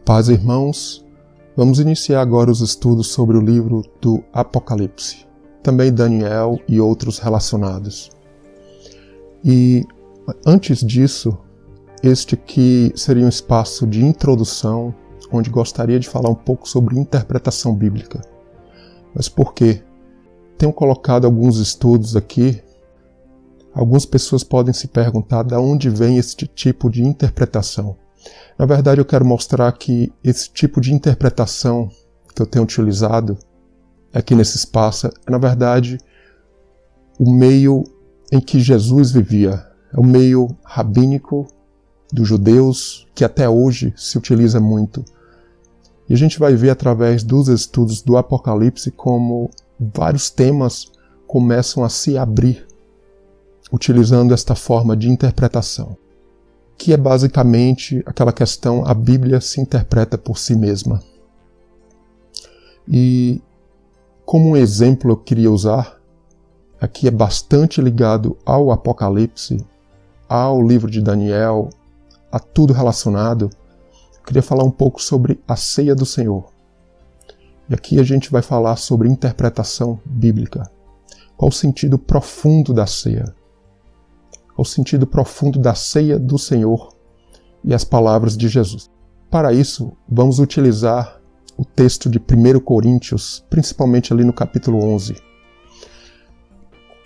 Paz, irmãos, vamos iniciar agora os estudos sobre o livro do Apocalipse, também Daniel e outros relacionados. E antes disso, este aqui seria um espaço de introdução, onde gostaria de falar um pouco sobre interpretação bíblica. Mas por quê? Tenho colocado alguns estudos aqui. Algumas pessoas podem se perguntar de onde vem este tipo de interpretação. Na verdade, eu quero mostrar que esse tipo de interpretação que eu tenho utilizado aqui nesse espaço é, na verdade, o meio em que Jesus vivia. É o meio rabínico dos judeus, que até hoje se utiliza muito. E a gente vai ver através dos estudos do Apocalipse como vários temas começam a se abrir utilizando esta forma de interpretação, que é basicamente aquela questão: a Bíblia se interpreta por si mesma. E como um exemplo eu queria usar, aqui é bastante ligado ao Apocalipse, ao livro de Daniel, a tudo relacionado. Eu queria falar um pouco sobre a ceia do Senhor. E aqui a gente vai falar sobre interpretação bíblica. Qual o sentido profundo da ceia? Qual o sentido profundo da ceia do Senhor e as palavras de Jesus? Para isso, vamos utilizar o texto de 1 Coríntios, principalmente ali no capítulo 11.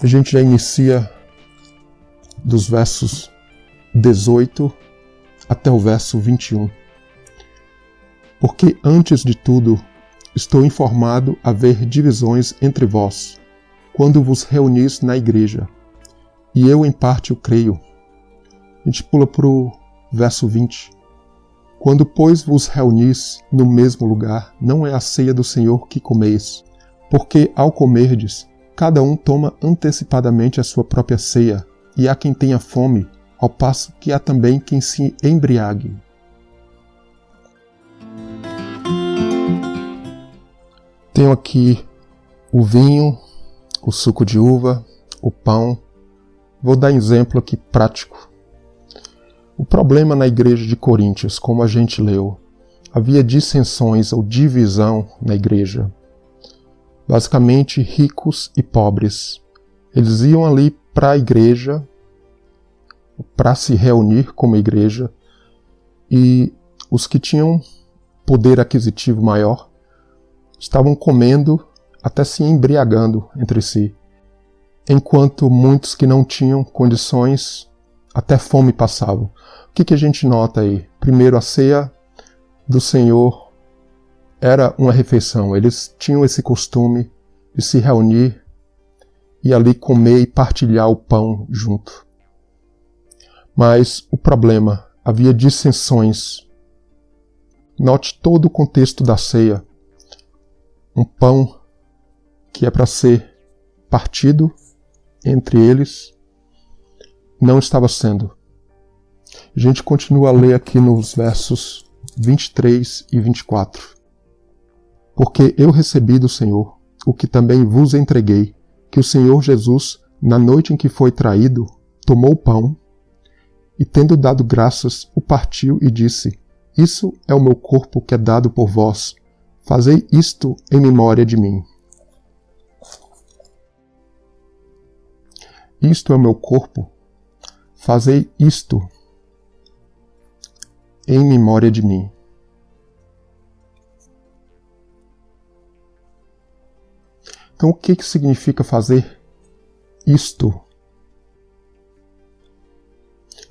A gente já inicia dos versos 18 até o verso 21. Porque antes de tudo, estou informado haver divisões entre vós, quando vos reunis na igreja, e eu em parte o creio. A gente pula para o verso 20. Quando, pois, vos reunis no mesmo lugar, não é a ceia do Senhor que comeis, porque ao comerdes, cada um toma antecipadamente a sua própria ceia, e há quem tenha fome, ao passo que há também quem se embriague. Tenho aqui o vinho, o suco de uva, o pão. Vou dar um exemplo aqui prático. O problema na igreja de Coríntios, como a gente leu, havia dissensões ou divisão na igreja. Basicamente, ricos e pobres. Eles iam ali para a igreja, para se reunir como igreja, e os que tinham poder aquisitivo maior estavam comendo, até se embriagando entre si, enquanto muitos que não tinham condições, até fome passavam. O que a gente nota aí? Primeiro, a ceia do Senhor era uma refeição. Eles tinham esse costume de se reunir e ali comer e partilhar o pão junto. Mas o problema, havia dissensões. Note todo o contexto da ceia. Um pão que é para ser partido entre eles, não estava sendo. A gente continua a ler aqui nos versos 23 e 24. Porque eu recebi do Senhor o que também vos entreguei, que o Senhor Jesus, na noite em que foi traído, tomou o pão e, tendo dado graças, o partiu e disse: Isso é o meu corpo que é dado por vós. Fazei isto em memória de mim. Isto é o meu corpo. Fazei isto em memória de mim. Então, o que significa fazer isto?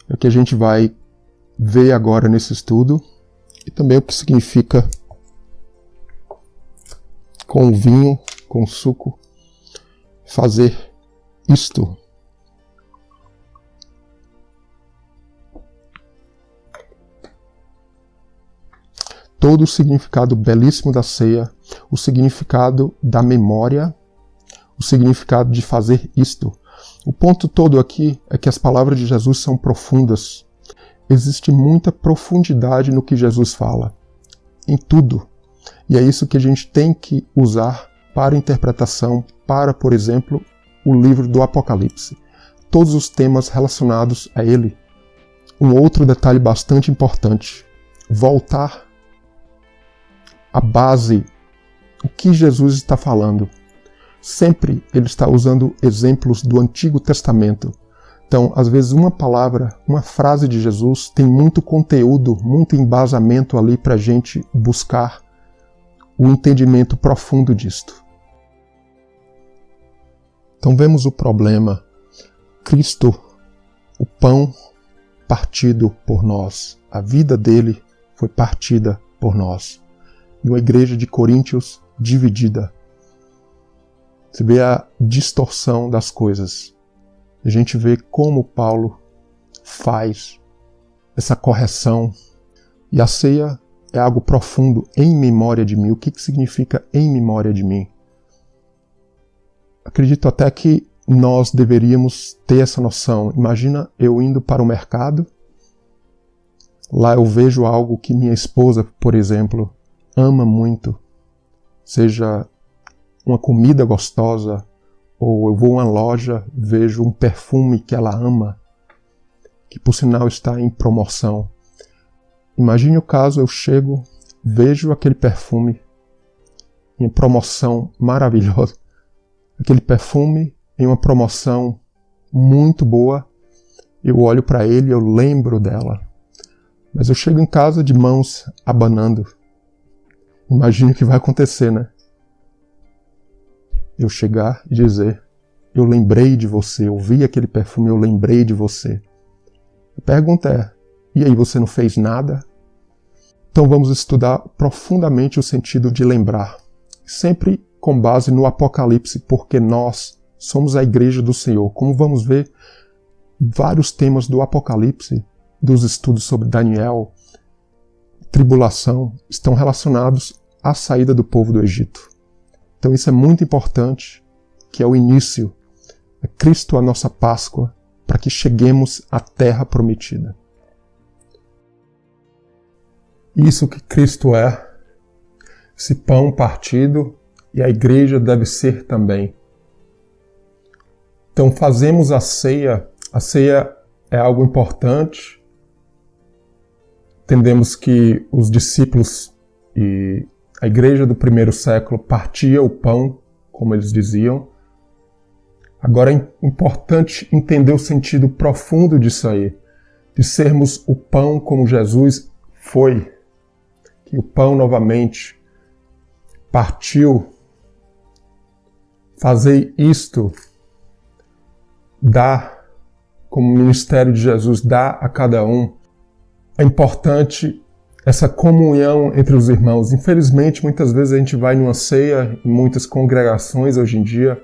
É o que a gente vai ver agora nesse estudo, e também o que significa com o vinho, com o suco, fazer isto. Todo o significado belíssimo da ceia, o significado da memória, o significado de fazer isto. O ponto todo aqui é que as palavras de Jesus são profundas. Existe muita profundidade no que Jesus fala, em tudo. E é isso que a gente tem que usar para interpretação, para, por exemplo, o livro do Apocalipse. Todos os temas relacionados a ele. Um outro detalhe bastante importante: voltar a base, o que Jesus está falando. Sempre ele está usando exemplos do Antigo Testamento. Então, às vezes uma palavra, uma frase de Jesus tem muito conteúdo, muito embasamento ali para a gente buscar o entendimento profundo disto. Então vemos o problema. Cristo, o pão partido por nós. A vida dele foi partida por nós. E uma igreja de Coríntios dividida. Você vê a distorção das coisas. A gente vê como Paulo faz essa correção. E a ceia é algo profundo, em memória de mim. O que significa em memória de mim? Acredito até que nós deveríamos ter essa noção. Imagina eu indo para o mercado, lá eu vejo algo que minha esposa, por exemplo, ama muito, seja uma comida gostosa, ou eu vou a uma loja, vejo um perfume que ela ama, que por sinal está em promoção. Imagine o caso, eu chego, vejo aquele perfume em promoção maravilhosa, aquele perfume em uma promoção muito boa, eu olho para ele e eu lembro dela. Mas eu chego em casa de mãos abanando. Imagine o que vai acontecer, né? Eu chegar e dizer, eu lembrei de você, eu vi aquele perfume, eu lembrei de você. A pergunta é, e aí você não fez nada? Então vamos estudar profundamente o sentido de lembrar. Sempre com base no Apocalipse, porque nós somos a igreja do Senhor. Como vamos ver, vários temas do Apocalipse, dos estudos sobre Daniel, tribulação, estão relacionados à saída do povo do Egito. Então isso é muito importante, que é o início, é Cristo a nossa Páscoa, para que cheguemos à terra prometida. Isso que Cristo é, esse pão partido, e a igreja deve ser também. Então fazemos a ceia é algo importante. Entendemos que os discípulos e a igreja do primeiro século partia o pão, como eles diziam. Agora é importante entender o sentido profundo disso aí, de sermos o pão como Jesus foi, que o pão novamente partiu. Fazer isto, dar, como o ministério de Jesus dá a cada um. É importante essa comunhão entre os irmãos. Infelizmente, muitas vezes a gente vai numa ceia, em muitas congregações hoje em dia,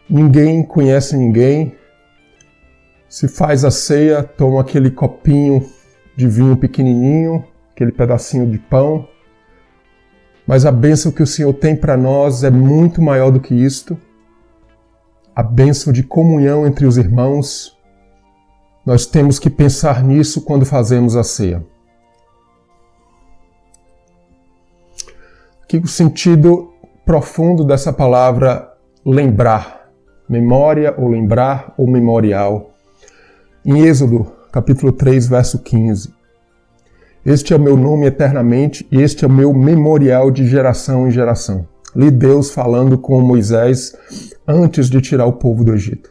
ninguém conhece ninguém. Se faz a ceia, toma aquele copinho de vinho pequenininho, aquele pedacinho de pão. Mas a bênção que o Senhor tem para nós é muito maior do que isto. A bênção de comunhão entre os irmãos. Nós temos que pensar nisso quando fazemos a ceia. Aqui o sentido profundo dessa palavra lembrar. Memória ou lembrar ou memorial. Em Êxodo, capítulo 3, verso 15. Este é o meu nome eternamente e este é o meu memorial de geração em geração. Ali Deus falando com Moisés antes de tirar o povo do Egito.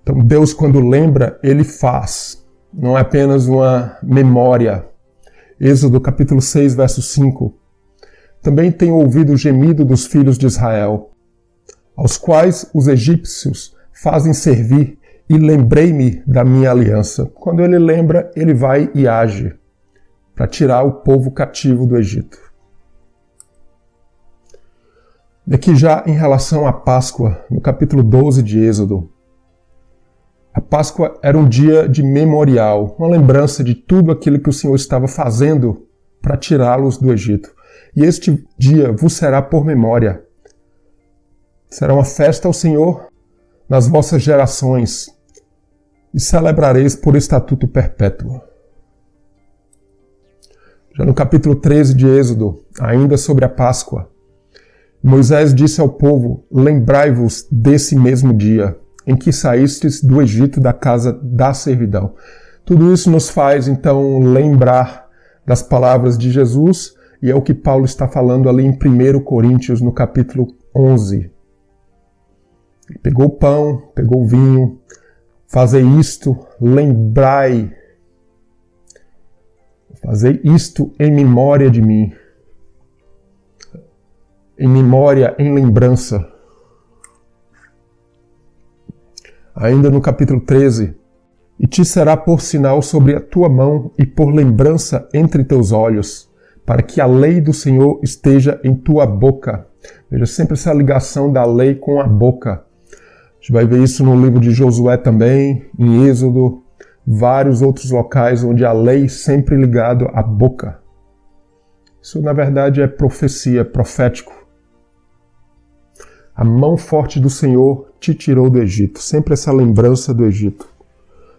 Então Deus, quando lembra, Ele faz. Não é apenas uma memória. Êxodo capítulo 6, verso 5. Também tenho ouvido o gemido dos filhos de Israel, aos quais os egípcios fazem servir, e lembrei-me da minha aliança. Quando ele lembra, ele vai e age para tirar o povo cativo do Egito. Daqui já em relação à Páscoa, no capítulo 12 de Êxodo. A Páscoa era um dia de memorial, uma lembrança de tudo aquilo que o Senhor estava fazendo para tirá-los do Egito. E este dia vos será por memória. Será uma festa ao Senhor nas vossas gerações, e celebrareis por estatuto perpétuo. Já no capítulo 13 de Êxodo, ainda sobre a Páscoa, Moisés disse ao povo, lembrai-vos desse mesmo dia em que saístes do Egito da casa da servidão. Tudo isso nos faz, então, lembrar das palavras de Jesus, e é o que Paulo está falando ali em 1 Coríntios, no capítulo 11. Ele pegou o pão, pegou o vinho, fazei isto, lembrai, fazei isto em memória de mim. Em memória, em lembrança. Ainda no capítulo 13, e te será por sinal sobre a tua mão e por lembrança entre teus olhos, para que a lei do Senhor esteja em tua boca. Veja sempre essa ligação da lei com a boca. A gente vai ver isso no livro de Josué também, em Êxodo, vários outros locais onde a lei sempre ligado à boca. Isso, na verdade, é profecia, profético. A mão forte do Senhor te tirou do Egito. Sempre essa lembrança do Egito,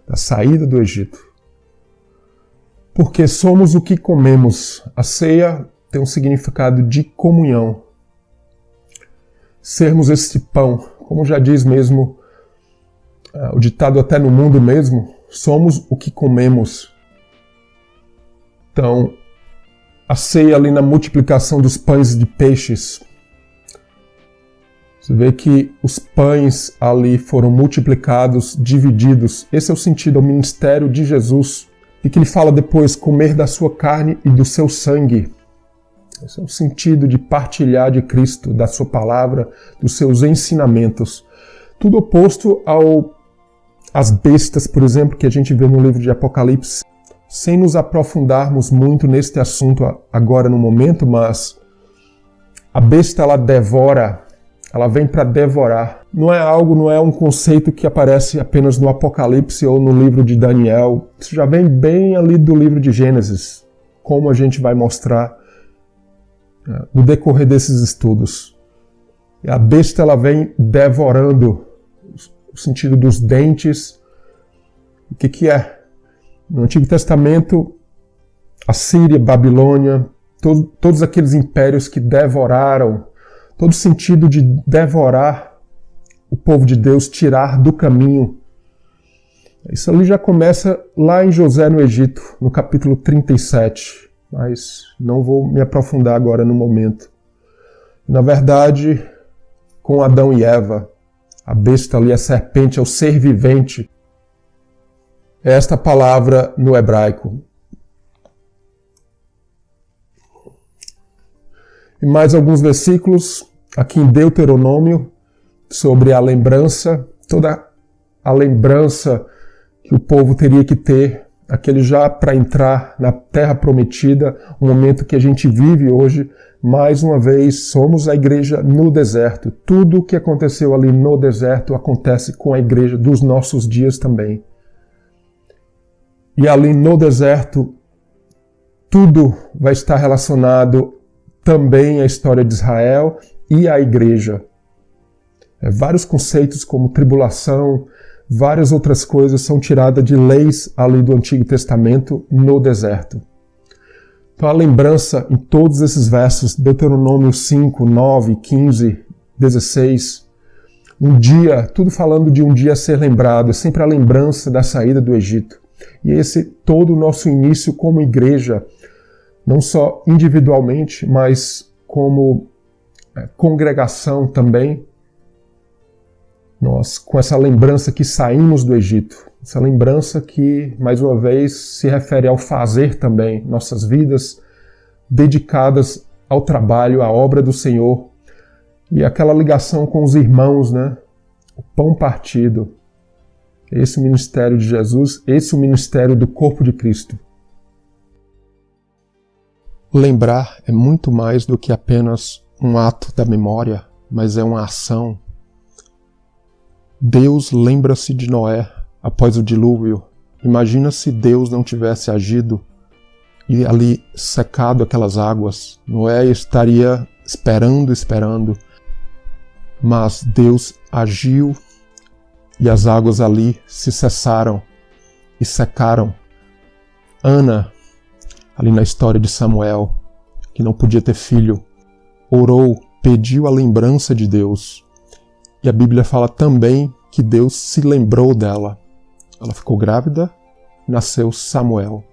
da saída do Egito. Porque somos o que comemos. A ceia tem um significado de comunhão. Sermos esse pão, como já diz mesmo o ditado até no mundo mesmo, somos o que comemos. Então, a ceia ali na multiplicação dos pães e de peixes, você vê que os pães ali foram multiplicados, divididos. Esse é o sentido, é o ministério de Jesus. E que ele fala depois, comer da sua carne e do seu sangue. Esse é o sentido de partilhar de Cristo, da sua palavra, dos seus ensinamentos. Tudo oposto às bestas, por exemplo, que a gente vê no livro de Apocalipse. Sem nos aprofundarmos muito neste assunto agora no momento, mas a besta ela devora. Ela vem para devorar. Não é um conceito que aparece apenas no Apocalipse ou no livro de Daniel. Isso já vem bem ali do livro de Gênesis, como a gente vai mostrar no decorrer desses estudos. E a besta ela vem devorando, o sentido dos dentes. O que é? No Antigo Testamento, a Síria, Babilônia, todos aqueles impérios que devoraram, todo sentido de devorar o povo de Deus, tirar do caminho. Isso ali já começa lá em José no Egito, no capítulo 37, mas não vou me aprofundar agora no momento. Na verdade, com Adão e Eva, a besta ali, a serpente, é o ser vivente. É esta palavra no hebraico. E mais alguns versículos aqui em Deuteronômio sobre a lembrança, toda a lembrança que o povo teria que ter, aquele já para entrar na terra prometida, um momento que a gente vive hoje. Mais uma vez, somos a igreja no deserto. Tudo o que aconteceu ali no deserto acontece com a igreja dos nossos dias também. E ali no deserto, tudo vai estar relacionado também à história de Israel e à igreja. Vários conceitos como tribulação, várias outras coisas são tiradas de leis ali do Antigo Testamento no deserto. Então a lembrança em todos esses versos, Deuteronômio 5, 9, 15, 16, um dia, tudo falando de um dia a ser lembrado, é sempre a lembrança da saída do Egito. E esse todo o nosso início como igreja, não só individualmente, mas como congregação também, nós com essa lembrança que saímos do Egito, essa lembrança que, mais uma vez, se refere ao fazer também, nossas vidas dedicadas ao trabalho, à obra do Senhor, e aquela ligação com os irmãos, né? O pão partido. Esse é o ministério de Jesus, esse é o ministério do corpo de Cristo. Lembrar é muito mais do que apenas um ato da memória, mas é uma ação. Deus lembra-se de Noé após o dilúvio. Imagina se Deus não tivesse agido e ali secado aquelas águas. Noé estaria esperando, mas Deus agiu e as águas ali se cessaram e secaram. Ana, ali na história de Samuel, que não podia ter filho, orou, pediu a lembrança de Deus. E a Bíblia fala também que Deus se lembrou dela. Ela ficou grávida, nasceu Samuel.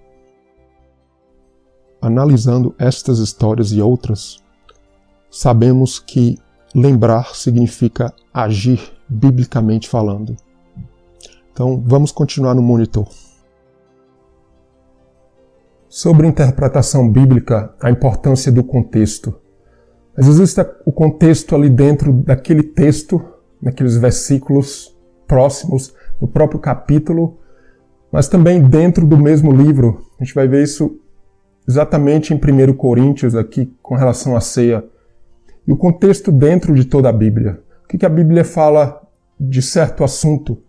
Analisando estas histórias e outras, sabemos que lembrar significa agir biblicamente falando. Então, vamos continuar no monitor. Sobre interpretação bíblica, a importância do contexto. Às vezes está o contexto ali dentro daquele texto, naqueles versículos próximos do próprio capítulo, mas também dentro do mesmo livro. A gente vai ver isso exatamente em 1 Coríntios, aqui com relação à ceia. E o contexto dentro de toda a Bíblia. O que a Bíblia fala de certo assunto?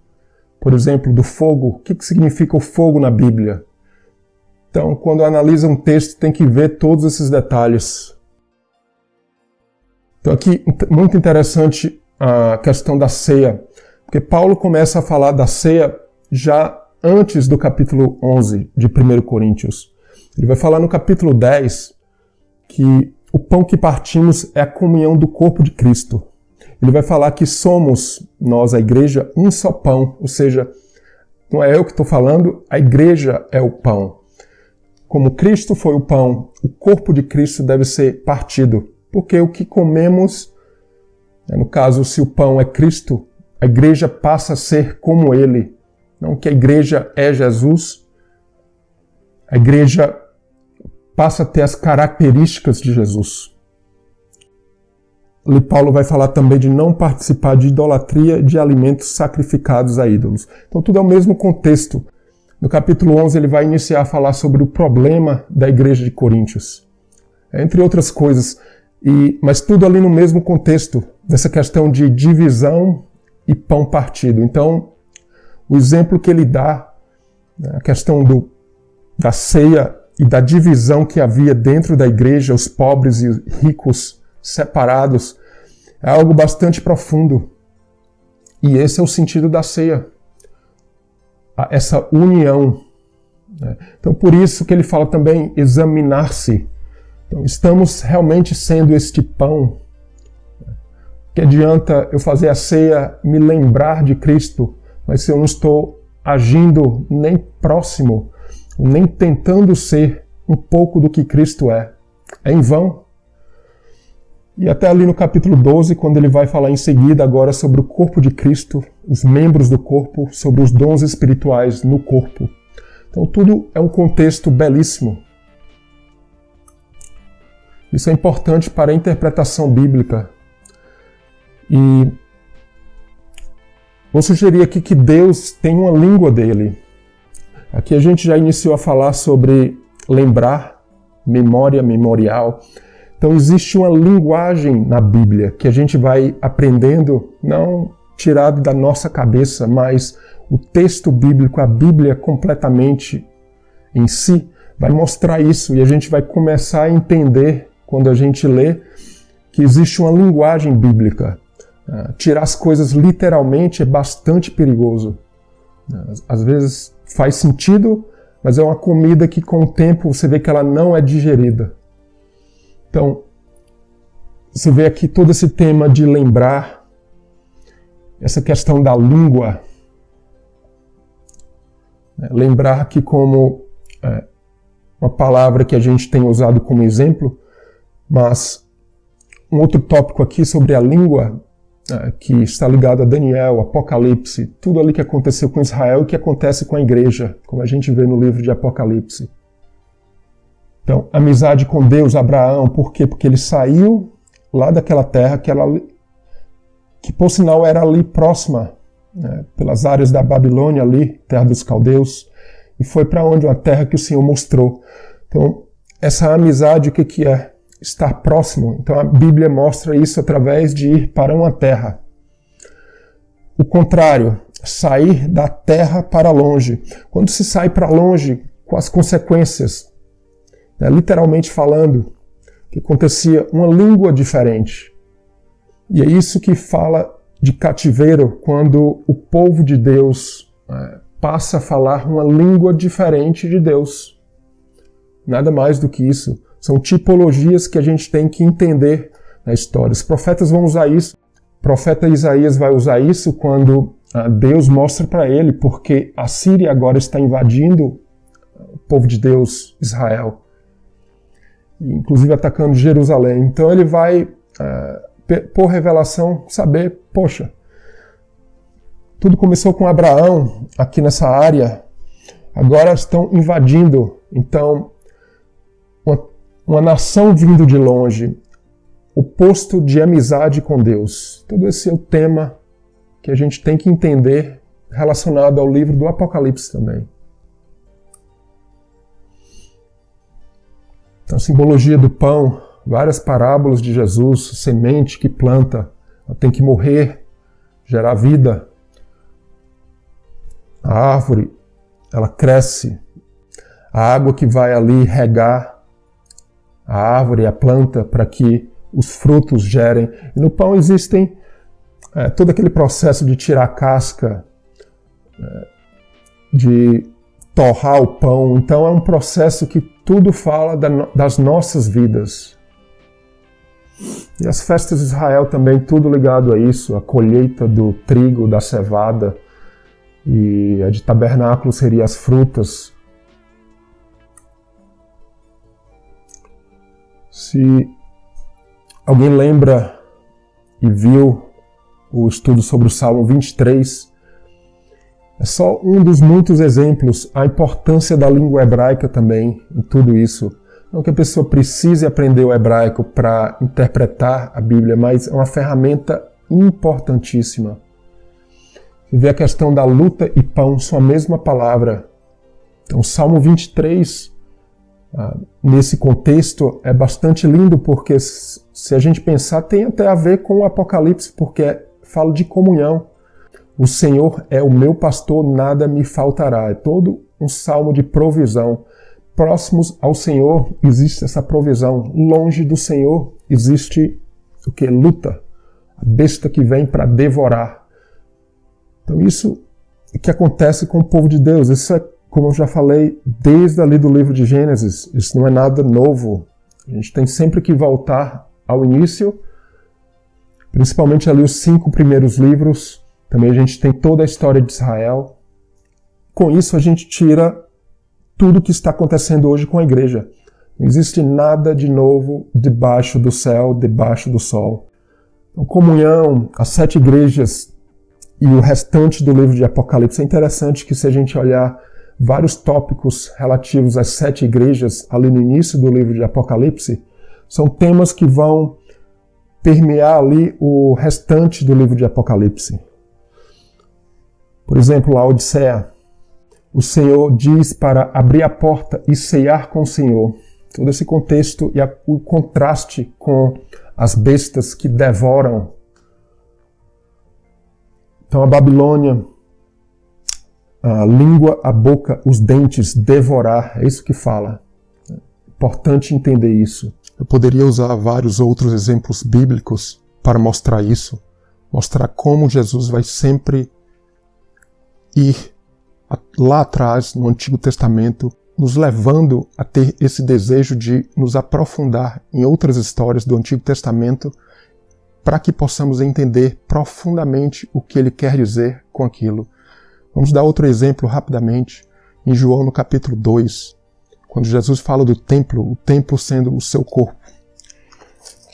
Por exemplo, do fogo. O que significa o fogo na Bíblia? Então, quando analisa um texto, tem que ver todos esses detalhes. Então, aqui, muito interessante a questão da ceia, porque Paulo começa a falar da ceia já antes do capítulo 11 de 1 Coríntios. Ele vai falar no capítulo 10 que o pão que partimos é a comunhão do corpo de Cristo. Ele vai falar que somos, nós, a igreja, um só pão, ou seja, não é eu que estou falando, a igreja é o pão. Como Cristo foi o pão, o corpo de Cristo deve ser partido, porque o que comemos, no caso, se o pão é Cristo, a igreja passa a ser como Ele. Não que a igreja é Jesus, a igreja passa a ter as características de Jesus. Ali Paulo vai falar também de não participar de idolatria de alimentos sacrificados a ídolos. Então tudo é o mesmo contexto. No capítulo 11 ele vai iniciar a falar sobre o problema da igreja de Coríntios, entre outras coisas, mas tudo ali no mesmo contexto, dessa questão de divisão e pão partido. Então, o exemplo que ele dá, a questão da ceia e da divisão que havia dentro da igreja, os pobres e os ricos separados, é algo bastante profundo. E esse é o sentido da ceia, essa união. Então, por isso que ele fala também examinar-se. Então, estamos realmente sendo este pão? Que adianta eu fazer a ceia, me lembrar de Cristo, mas se eu não estou agindo nem próximo, nem tentando ser um pouco do que Cristo é em vão. E até ali no capítulo 12, quando ele vai falar em seguida agora sobre o corpo de Cristo, os membros do corpo, sobre os dons espirituais no corpo. Então tudo é um contexto belíssimo. Isso é importante para a interpretação bíblica. E vou sugerir aqui que Deus tem uma língua dele. Aqui a gente já iniciou a falar sobre lembrar, memória, memorial. Então existe uma linguagem na Bíblia que a gente vai aprendendo, não tirado da nossa cabeça, mas o texto bíblico, a Bíblia completamente em si, vai mostrar isso e a gente vai começar a entender, quando a gente lê, que existe uma linguagem bíblica. Tirar as coisas literalmente é bastante perigoso. Às vezes faz sentido, mas é uma comida que com o tempo você vê que ela não é digerida. Então, você vê aqui todo esse tema de lembrar, essa questão da língua. Lembrar que como uma palavra que a gente tem usado como exemplo, mas um outro tópico aqui sobre a língua, que está ligado a Daniel, Apocalipse, tudo ali que aconteceu com Israel e que acontece com a igreja, como a gente vê no livro de Apocalipse. Então, amizade com Deus, Abraão, por quê? Porque ele saiu lá daquela terra que por sinal era ali próxima, pelas áreas da Babilônia ali, terra dos caldeus, e foi para onde? Uma terra que o Senhor mostrou. Então, essa amizade, o que é? Estar próximo. Então, a Bíblia mostra isso através de ir para uma terra. O contrário, sair da terra para longe. Quando se sai para longe, com as consequências, literalmente falando, que acontecia uma língua diferente. E é isso que fala de cativeiro, quando o povo de Deus passa a falar uma língua diferente de Deus. Nada mais do que isso. São tipologias que a gente tem que entender na história. Os profetas vão usar isso profeta Isaías vai usar isso quando Deus mostra para ele, porque a Síria agora está invadindo o povo de Deus, Israel, inclusive atacando Jerusalém. Então ele vai, por revelação, saber, poxa, tudo começou com Abraão aqui nessa área, agora estão invadindo. Então, uma nação vindo de longe, o posto de amizade com Deus. Todo esse é o tema que a gente tem que entender relacionado ao livro do Apocalipse também. Então, a simbologia do pão, várias parábolas de Jesus, semente que planta, ela tem que morrer, gerar vida. A árvore, ela cresce. A água que vai ali regar a árvore, a planta, para que os frutos gerem. E no pão existem todo aquele processo de tirar a casca, de torrar o pão. Então é um processo que tudo fala das nossas vidas. E as festas de Israel também, tudo ligado a isso, a colheita do trigo, da cevada, e a de tabernáculo seria as frutas. Se alguém lembra e viu o estudo sobre o Salmo 23, é só um dos muitos exemplos, a importância da língua hebraica também em tudo isso. Não que a pessoa precise aprender o hebraico para interpretar a Bíblia, mas é uma ferramenta importantíssima. E ver a questão da luta e pão são a mesma palavra. Então, o Salmo 23, nesse contexto, é bastante lindo, porque se a gente pensar, tem até a ver com o Apocalipse, porque fala de comunhão. O Senhor é o meu pastor, nada me faltará. É todo um salmo de provisão. Próximos ao Senhor existe essa provisão. Longe do Senhor existe o que? Luta. A besta que vem para devorar. Então isso é o que acontece com o povo de Deus. Isso é, como eu já falei, desde ali do livro de Gênesis. Isso não é nada novo. A gente tem sempre que voltar ao início, principalmente ali os 5 primeiros livros. Também a gente tem toda a história de Israel. Com isso a gente tira tudo o que está acontecendo hoje com a igreja. Não existe nada de novo debaixo do céu, debaixo do sol. Então, comunhão, as 7 igrejas e o restante do livro de Apocalipse. É interessante que se a gente olhar vários tópicos relativos às 7 igrejas ali no início do livro de Apocalipse, são temas que vão permear ali o restante do livro de Apocalipse. Por exemplo, a Odisseia. O Senhor diz para abrir a porta e ceiar com o Senhor. Todo esse contexto e o contraste com as bestas que devoram. Então a Babilônia, a língua, a boca, os dentes, devorar, é isso que fala. É importante entender isso. Eu poderia usar vários outros exemplos bíblicos para mostrar isso. Mostrar como Jesus vai sempre ir lá atrás, no Antigo Testamento, nos levando a ter esse desejo de nos aprofundar em outras histórias do Antigo Testamento para que possamos entender profundamente o que ele quer dizer com aquilo. Vamos dar outro exemplo rapidamente, em João no capítulo 2, quando Jesus fala do templo, o templo sendo o seu corpo.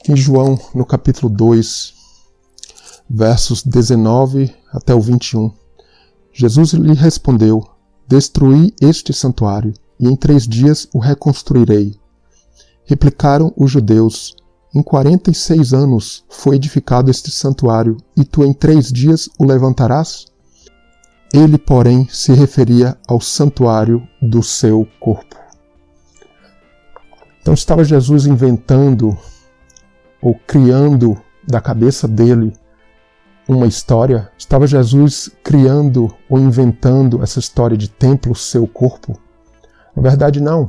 Em João no capítulo 2, versos 19 até o 21, Jesus lhe respondeu: destruí este santuário, e em 3 dias o reconstruirei. Replicaram os judeus: em 46 anos foi edificado este santuário, e tu em 3 dias o levantarás? Ele, porém, se referia ao santuário do seu corpo. Então estava Jesus inventando, ou criando da cabeça dele, uma história? Estava Jesus criando ou inventando essa história de templo, seu corpo? Na verdade, não.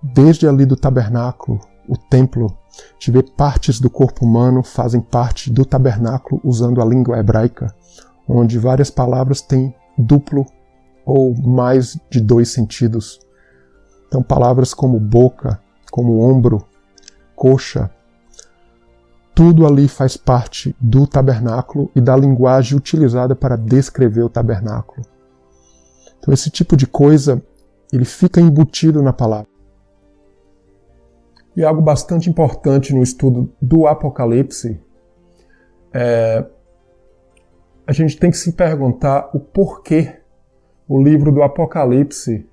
Desde ali do tabernáculo, o templo, de ver partes do corpo humano fazem parte do tabernáculo usando a língua hebraica, onde várias palavras têm duplo ou mais de 2 sentidos. Então, palavras como boca, como ombro, coxa, tudo ali faz parte do tabernáculo e da linguagem utilizada para descrever o tabernáculo. Então esse tipo de coisa, ele fica embutido na palavra. E algo bastante importante no estudo do Apocalipse a gente tem que se perguntar o porquê o livro do Apocalipse,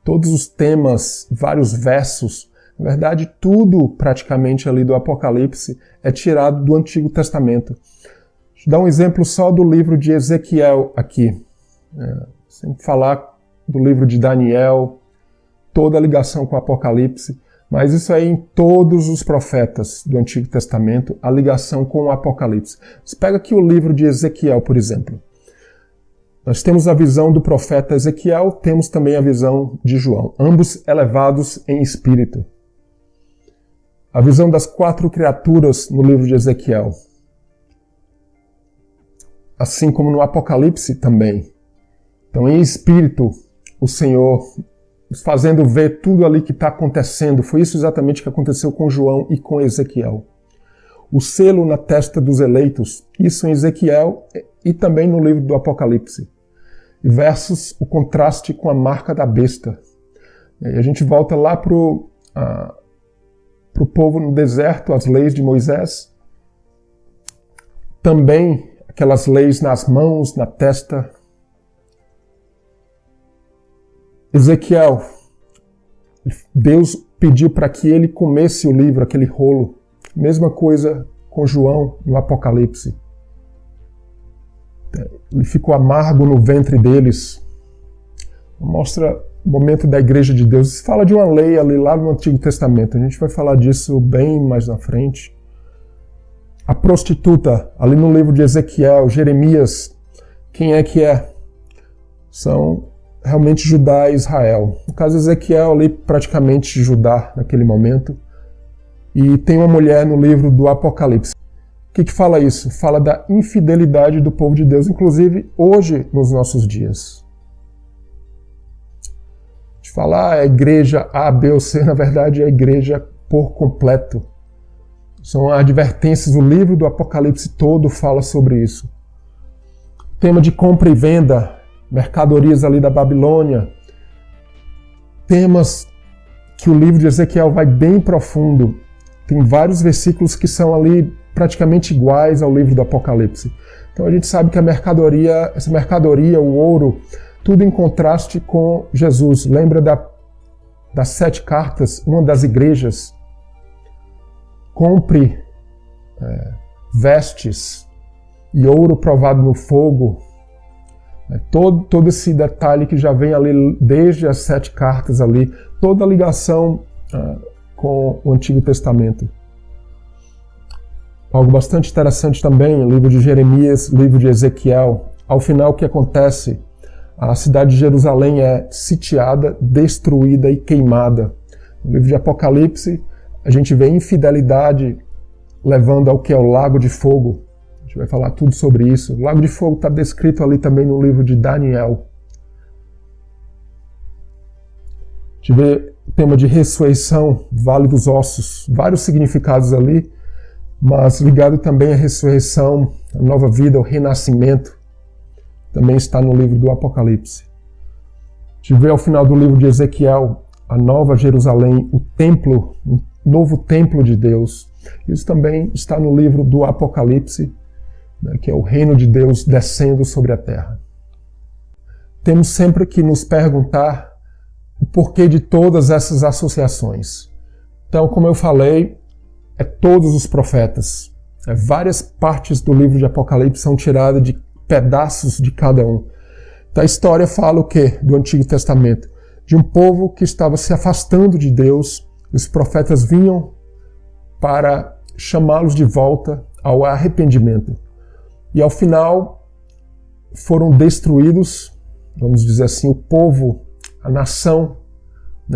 todos os temas, vários versos, na verdade tudo praticamente ali do Apocalipse é tirado do Antigo Testamento. Deixa eu dar um exemplo só do livro de Ezequiel aqui. Sem falar do livro de Daniel, toda a ligação com o Apocalipse, mas isso aí em todos os profetas do Antigo Testamento, a ligação com o Apocalipse. Você pega aqui o livro de Ezequiel, por exemplo. Nós temos a visão do profeta Ezequiel, temos também a visão de João, ambos elevados em espírito. A visão das 4 criaturas no livro de Ezequiel. Assim como no Apocalipse também. Então, em espírito, o Senhor fazendo ver tudo ali que está acontecendo. Foi isso exatamente que aconteceu com João e com Ezequiel. O selo na testa dos eleitos, isso em Ezequiel e também no livro do Apocalipse. Versus o contraste com a marca da besta. E a gente volta lá para o povo no deserto, as leis de Moisés. Também aquelas leis nas mãos, na testa. Ezequiel, Deus pediu para que ele comesse o livro, aquele rolo. Mesma coisa com João no Apocalipse. Ele ficou amargo no ventre deles. Mostra o momento da igreja de Deus. Isso fala de uma lei ali lá no Antigo Testamento. A gente vai falar disso bem mais na frente. A prostituta, ali no livro de Ezequiel, Jeremias, quem é que é? São realmente Judá e Israel. No caso de Ezequiel, ali praticamente Judá naquele momento. E tem uma mulher no livro do Apocalipse. O que fala isso? Fala da infidelidade do povo de Deus, inclusive hoje nos nossos dias. De falar a igreja A, B ou C, na verdade é a igreja por completo. São advertências, o livro do Apocalipse todo fala sobre isso. Tema de compra e venda, mercadorias ali da Babilônia, temas que o livro de Ezequiel vai bem profundo. Tem vários versículos que são ali praticamente iguais ao livro do Apocalipse. Então a gente sabe que essa mercadoria, o ouro, tudo em contraste com Jesus. Lembra das 7 cartas, uma das igrejas? Compre vestes e ouro provado no fogo. Todo esse detalhe que já vem ali desde as 7 cartas ali, toda a ligação com o Antigo Testamento. Algo bastante interessante também, o livro de Jeremias, o livro de Ezequiel. Ao final, o que acontece? A cidade de Jerusalém é sitiada, destruída e queimada. No livro de Apocalipse, a gente vê infidelidade levando ao que é o lago de fogo. A gente vai falar tudo sobre isso. O lago de fogo está descrito ali também no livro de Daniel. A gente vê o tema de ressurreição, Vale dos Ossos, vários significados ali, mas ligado também à ressurreição, à nova vida, ao renascimento, também está no livro do Apocalipse. A gente vê ao final do livro de Ezequiel a nova Jerusalém, o templo, o novo templo de Deus. Isso também está no livro do Apocalipse, que é o reino de Deus descendo sobre a terra. Temos sempre que nos perguntar o porquê de todas essas associações. Então, como eu falei, todos os profetas. Várias partes do livro de Apocalipse são tiradas de pedaços de cada um. Então a história fala o quê? Do Antigo Testamento. De um povo que estava se afastando de Deus, os profetas vinham para chamá-los de volta ao arrependimento. E ao final foram destruídos, vamos dizer assim, o povo, a nação,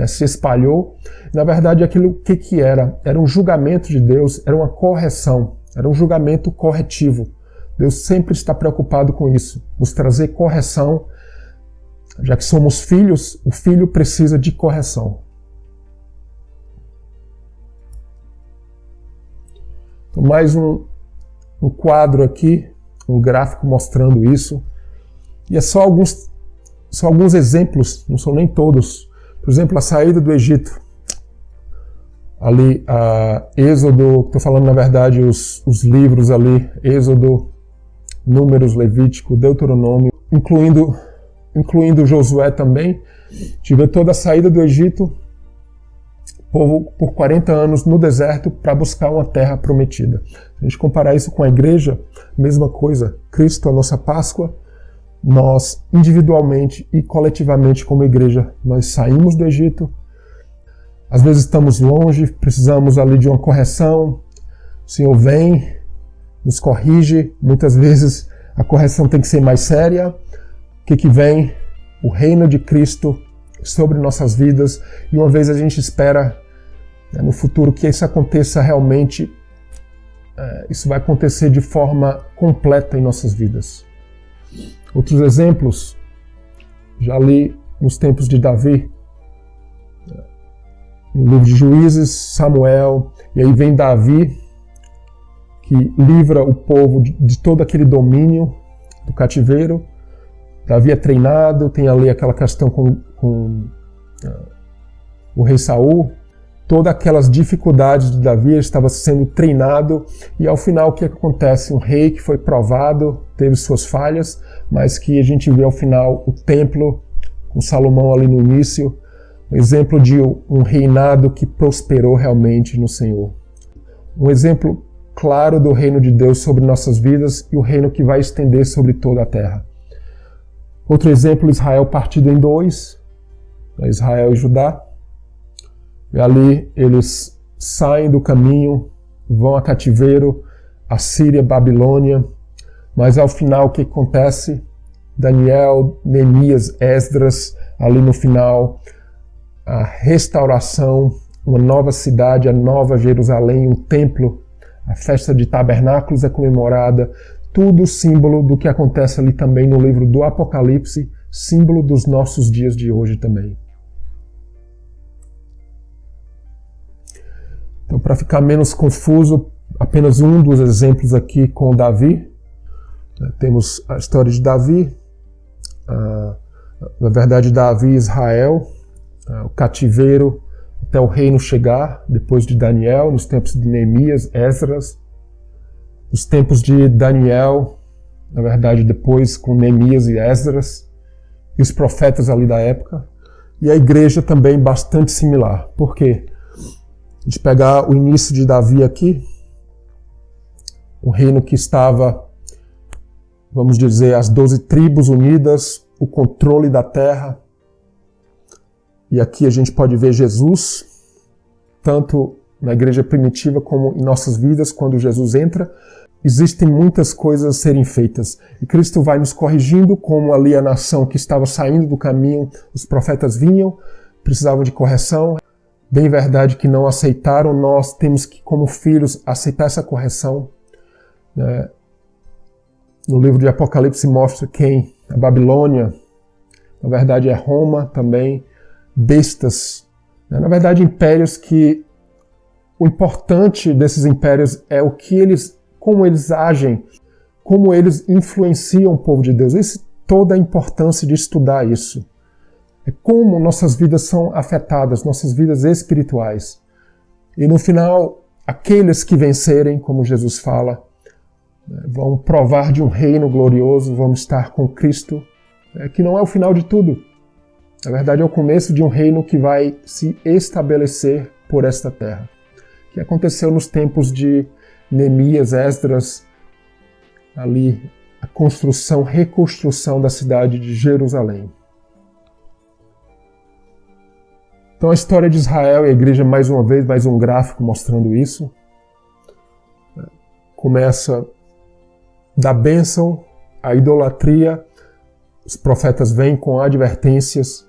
se espalhou. Na verdade, aquilo que era? Era um julgamento de Deus, era uma correção, era um julgamento corretivo. Deus sempre está preocupado com isso, nos trazer correção. Já que somos filhos, o filho precisa de correção. Então, mais um quadro aqui, um gráfico mostrando isso. E é só alguns exemplos, não são nem todos. Por exemplo, a saída do Egito. Ali, Êxodo, estou falando na verdade os livros ali, Êxodo, Números, Levítico, Deuteronômio, incluindo Josué também. Tive toda a saída do Egito, o povo por 40 anos no deserto para buscar uma terra prometida. Se a gente comparar isso com a igreja, mesma coisa. Cristo, a nossa Páscoa, nós individualmente e coletivamente como igreja, nós saímos do Egito. Às vezes estamos longe, precisamos ali de uma correção. O Senhor vem, nos corrige. Muitas vezes a correção tem que ser mais séria. O que vem? O reino de Cristo sobre nossas vidas. E uma vez a gente espera no futuro que isso aconteça realmente, isso vai acontecer de forma completa em nossas vidas. Outros exemplos, já li nos tempos de Davi, no livro de Juízes, Samuel, e aí vem Davi, que livra o povo de todo aquele domínio do cativeiro. Davi é treinado, tem ali aquela questão com o rei Saul, todas aquelas dificuldades de Davi, ele estava sendo treinado, e ao final o que acontece? Um rei que foi provado, teve suas falhas, mas que a gente vê ao final o templo, com Salomão ali no início, um exemplo de um reinado que prosperou realmente no Senhor. Um exemplo claro do reino de Deus sobre nossas vidas e o reino que vai estender sobre toda a terra. Outro exemplo, Israel partido em dois, Israel e Judá. E ali eles saem do caminho, vão a cativeiro, Assíria, Babilônia, mas ao final o que acontece? Daniel, Neemias, Esdras, ali no final, a restauração, uma nova cidade, a nova Jerusalém, um templo, a festa de tabernáculos é comemorada, tudo símbolo do que acontece ali também no livro do Apocalipse, símbolo dos nossos dias de hoje também. Então, para ficar menos confuso, apenas um dos exemplos aqui com Davi. Temos a história de Davi, na verdade Davi e Israel, o cativeiro até o reino chegar, depois de Daniel, nos tempos de Neemias, Esdras, os tempos de Daniel, na verdade depois com Neemias e Esdras, e os profetas ali da época, e a igreja também bastante similar. Por quê? A gente pegar o início de Davi aqui, um reino que estava, vamos dizer, as 12 tribos unidas, o controle da terra. E aqui a gente pode ver Jesus, tanto na igreja primitiva como em nossas vidas, quando Jesus entra. Existem muitas coisas a serem feitas. E Cristo vai nos corrigindo, como ali a nação que estava saindo do caminho, os profetas vinham, precisavam de correção. Bem verdade que não aceitaram, nós temos que, como filhos, aceitar essa correção. No livro de Apocalipse mostra quem? A Babilônia, na verdade é Roma também, bestas, na verdade impérios que o importante desses impérios é o que como eles agem, como eles influenciam o povo de Deus. Essa é toda a importância de estudar isso. É como nossas vidas são afetadas, nossas vidas espirituais. E no final, aqueles que vencerem, como Jesus fala, vão provar de um reino glorioso, vão estar com Cristo, que não é o final de tudo. Na verdade, é o começo de um reino que vai se estabelecer por esta terra. Que aconteceu nos tempos de Neemias, Esdras, ali a construção, reconstrução da cidade de Jerusalém. Então a história de Israel e a igreja, mais uma vez, mais um gráfico mostrando isso. Começa da bênção à idolatria, os profetas vêm com advertências,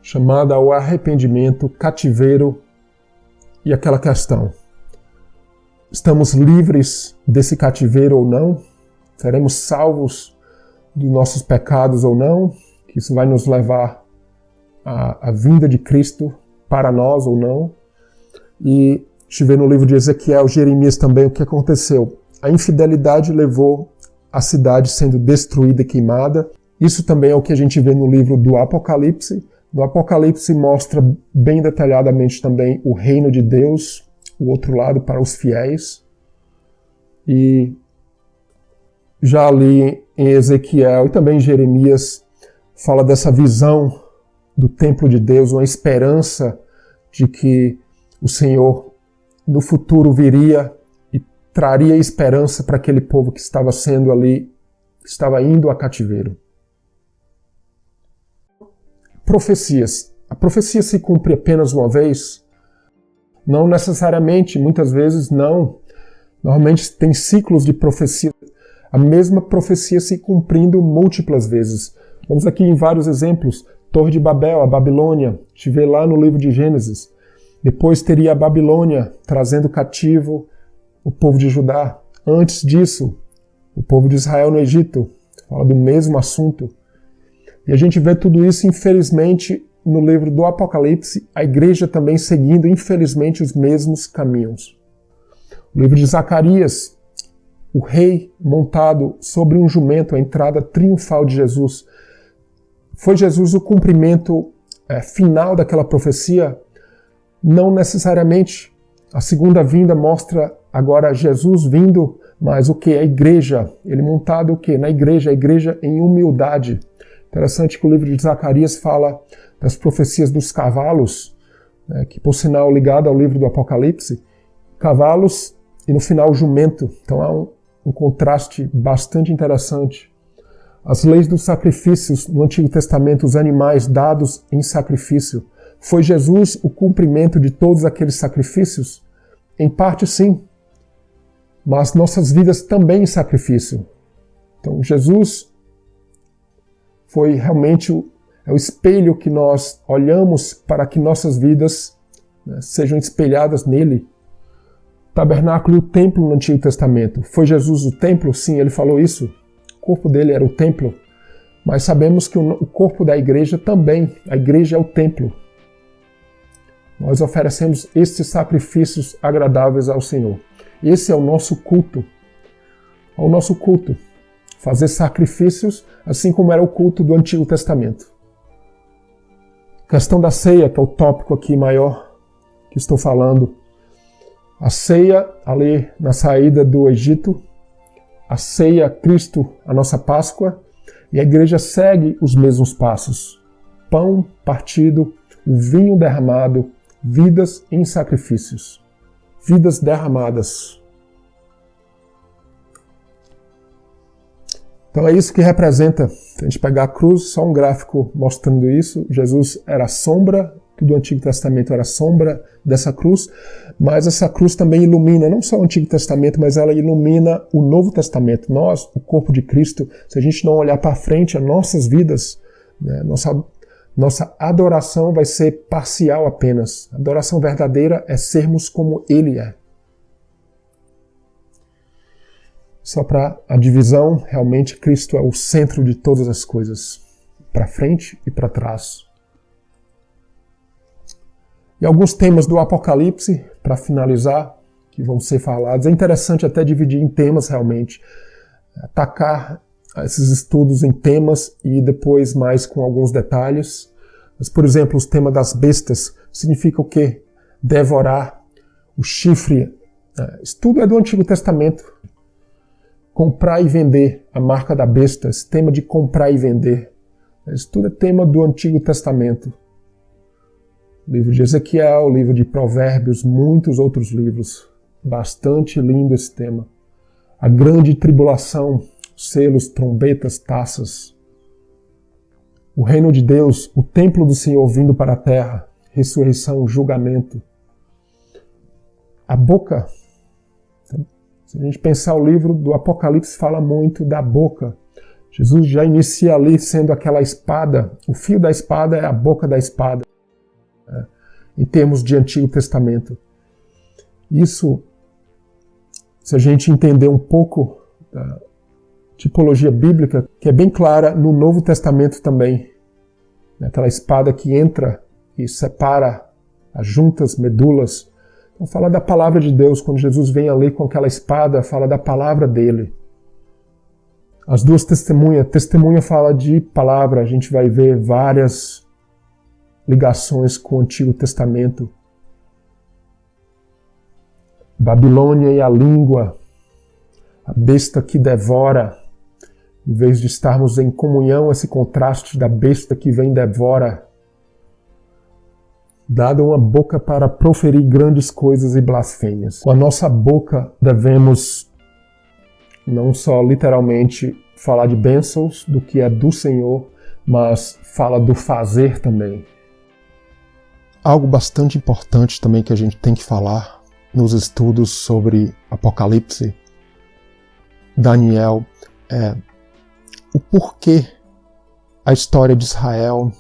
chamada ao arrependimento, cativeiro e aquela questão. Estamos livres desse cativeiro ou não? Seremos salvos dos nossos pecados ou não? Que isso vai nos levar à vinda de Cristo para nós ou não? E gente vê no livro de Ezequiel, Jeremias também, o que aconteceu. A infidelidade levou a cidade sendo destruída e queimada. Isso também é o que a gente vê no livro do Apocalipse. No Apocalipse mostra bem detalhadamente também o reino de Deus, o outro lado para os fiéis. E já ali em Ezequiel e também em Jeremias, fala dessa visão do templo de Deus, uma esperança de que o Senhor no futuro viria e traria esperança para aquele povo que estava sendo ali, que estava indo a cativeiro. Profecias. A profecia se cumpre apenas uma vez? Não necessariamente, muitas vezes não. Normalmente tem ciclos de profecia. A mesma profecia se cumprindo múltiplas vezes. Vamos aqui em vários exemplos. Torre de Babel, a Babilônia, a gente vê lá no livro de Gênesis. Depois teria a Babilônia trazendo cativo o povo de Judá. Antes disso, o povo de Israel no Egito. Fala do mesmo assunto. E a gente vê tudo isso, infelizmente, no livro do Apocalipse, a igreja também seguindo, infelizmente, os mesmos caminhos. O livro de Zacarias, o rei montado sobre um jumento, a entrada triunfal de Jesus. Foi Jesus o cumprimento final daquela profecia? Não necessariamente. A segunda vinda mostra agora Jesus vindo, mas o que? A igreja. Ele montado o que? Na igreja, a igreja em humildade. Interessante que o livro de Zacarias fala das profecias dos cavalos, que por sinal ligado ao livro do Apocalipse, cavalos e no final jumento. Então há um contraste bastante interessante. As leis dos sacrifícios no Antigo Testamento, os animais dados em sacrifício. Foi Jesus o cumprimento de todos aqueles sacrifícios? Em parte sim, mas nossas vidas também em sacrifício. Então Jesus foi realmente o espelho que nós olhamos para que nossas vidas sejam espelhadas nele. O tabernáculo e o templo no Antigo Testamento. Foi Jesus o templo? Sim, ele falou isso. O corpo dele era o templo. Mas sabemos que o corpo da igreja também, a igreja é o templo. Nós oferecemos estes sacrifícios agradáveis ao Senhor. Esse é o nosso culto. É o nosso culto. Fazer sacrifícios, assim como era o culto do Antigo Testamento. Questão da ceia, que é o tópico aqui maior que estou falando. A ceia, ali na saída do Egito, a ceia, Cristo, a nossa Páscoa, e a igreja segue os mesmos passos. Pão partido, o vinho derramado, vidas em sacrifícios. Vidas derramadas. Então é isso que representa. Se a gente pegar a cruz, só um gráfico mostrando isso. Jesus era a sombra, tudo o Antigo Testamento era a sombra dessa cruz, mas essa cruz também ilumina, não só o Antigo Testamento, mas ela ilumina o Novo Testamento. Nós, o corpo de Cristo, se a gente não olhar para frente, as nossas vidas, nossa adoração vai ser parcial apenas. A adoração verdadeira é sermos como Ele é. Só para a divisão, realmente Cristo é o centro de todas as coisas, para frente e para trás. E alguns temas do Apocalipse, para finalizar, que vão ser falados. É interessante até dividir em temas realmente, atacar esses estudos em temas e depois mais com alguns detalhes. Mas, por exemplo, o tema das bestas significa o quê? Devorar, o chifre. Isso tudo é do Antigo Testamento. Comprar e vender, a marca da besta, esse tema de comprar e vender. Isso tudo é tema do Antigo Testamento. Livro de Ezequiel, livro de Provérbios, muitos outros livros. Bastante lindo esse tema. A grande tribulação, selos, trombetas, taças. O reino de Deus, o templo do Senhor vindo para a terra, ressurreição, julgamento. A boca. Se a gente pensar o livro do Apocalipse, fala muito da boca. Jesus já inicia ali sendo aquela espada. O fio da espada é a boca da espada. Em termos de Antigo Testamento. Isso, se a gente entender um pouco da tipologia bíblica, que é bem clara no Novo Testamento também. Aquela espada que entra e separa as juntas, medulas. Fala da palavra de Deus, quando Jesus vem ali com aquela espada, fala da palavra dele. As duas testemunha fala de palavra, a gente vai ver várias ligações com o Antigo Testamento. Babilônia e a língua, a besta que devora, em vez de estarmos em comunhão, esse contraste da besta que vem e devora, dada uma boca para proferir grandes coisas e blasfêmias. Com a nossa boca devemos não só literalmente falar de bênçãos, do que é do Senhor, mas fala do fazer também. Algo bastante importante também que a gente tem que falar nos estudos sobre Apocalipse, Daniel, é o porquê a história de Israel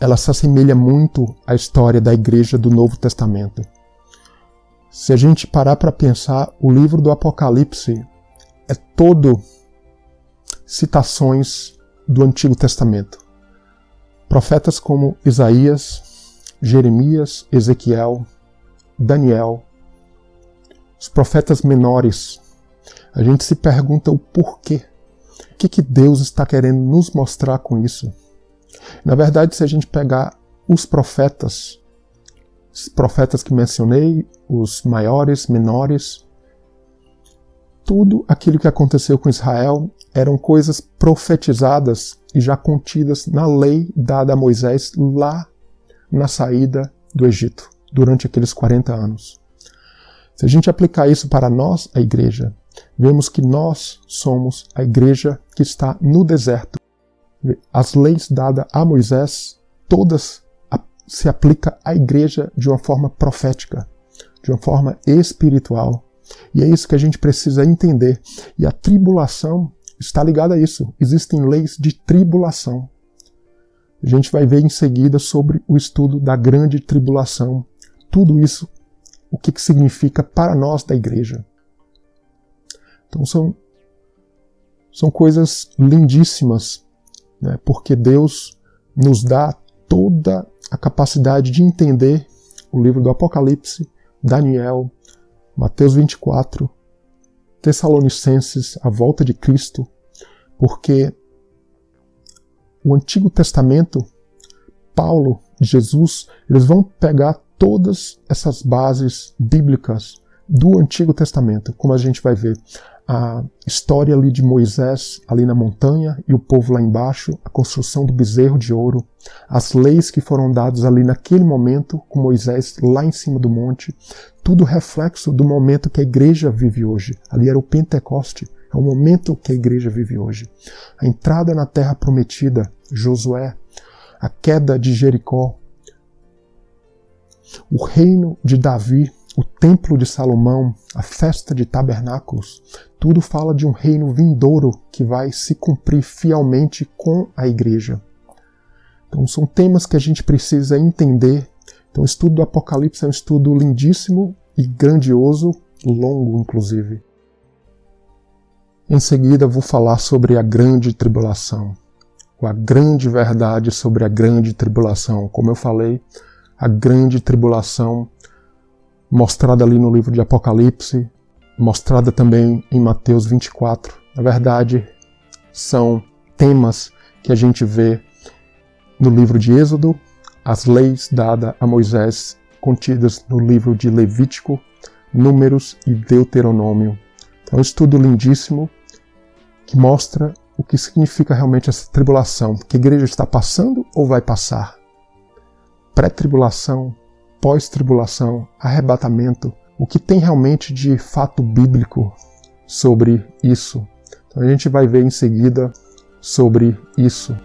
ela se assemelha muito à história da igreja do Novo Testamento. Se a gente parar para pensar, o livro do Apocalipse é todo citações do Antigo Testamento. Profetas como Isaías, Jeremias, Ezequiel, Daniel, os profetas menores. A gente se pergunta o porquê. O que Deus está querendo nos mostrar com isso? Na verdade, se a gente pegar os profetas que mencionei, os maiores, menores, tudo aquilo que aconteceu com Israel eram coisas profetizadas e já contidas na lei dada a Moisés lá na saída do Egito, durante aqueles 40 anos. Se a gente aplicar isso para nós, a igreja, vemos que nós somos a igreja que está no deserto. As leis dadas a Moisés, todas se aplicam à igreja de uma forma profética, de uma forma espiritual. E é isso que a gente precisa entender. E a tribulação está ligada a isso. Existem leis de tribulação. A gente vai ver em seguida sobre o estudo da grande tribulação. Tudo isso, o que significa para nós da igreja. Então são coisas lindíssimas, né? Porque Deus nos dá toda a capacidade de entender o livro do Apocalipse, Daniel, Mateus 24, Tessalonicenses, a volta de Cristo, porque o Antigo Testamento, Paulo, Jesus, eles vão pegar todas essas bases bíblicas do Antigo Testamento, como a gente vai ver. A história ali de Moisés, ali na montanha, e o povo lá embaixo, a construção do bezerro de ouro, as leis que foram dadas ali naquele momento, com Moisés lá em cima do monte, tudo reflexo do momento que a igreja vive hoje. Ali era o Pentecoste, é o momento que a igreja vive hoje. A entrada na terra prometida, Josué, a queda de Jericó, o reino de Davi, o templo de Salomão, a festa de tabernáculos, tudo fala de um reino vindouro que vai se cumprir fielmente com a igreja. Então são temas que a gente precisa entender. Então o estudo do Apocalipse é um estudo lindíssimo e grandioso, longo inclusive. Em seguida vou falar sobre a grande tribulação, a grande verdade sobre a grande tribulação. Como eu falei, a grande tribulação mostrada ali no livro de Apocalipse, mostrada também em Mateus 24. Na verdade, são temas que a gente vê no livro de Êxodo, as leis dadas a Moisés, contidas no livro de Levítico, Números e Deuteronômio. É um estudo lindíssimo que mostra o que significa realmente essa tribulação, que a igreja está passando ou vai passar. Pré-tribulação, pós-tribulação, arrebatamento, o que tem realmente de fato bíblico sobre isso. Então a gente vai ver em seguida sobre isso.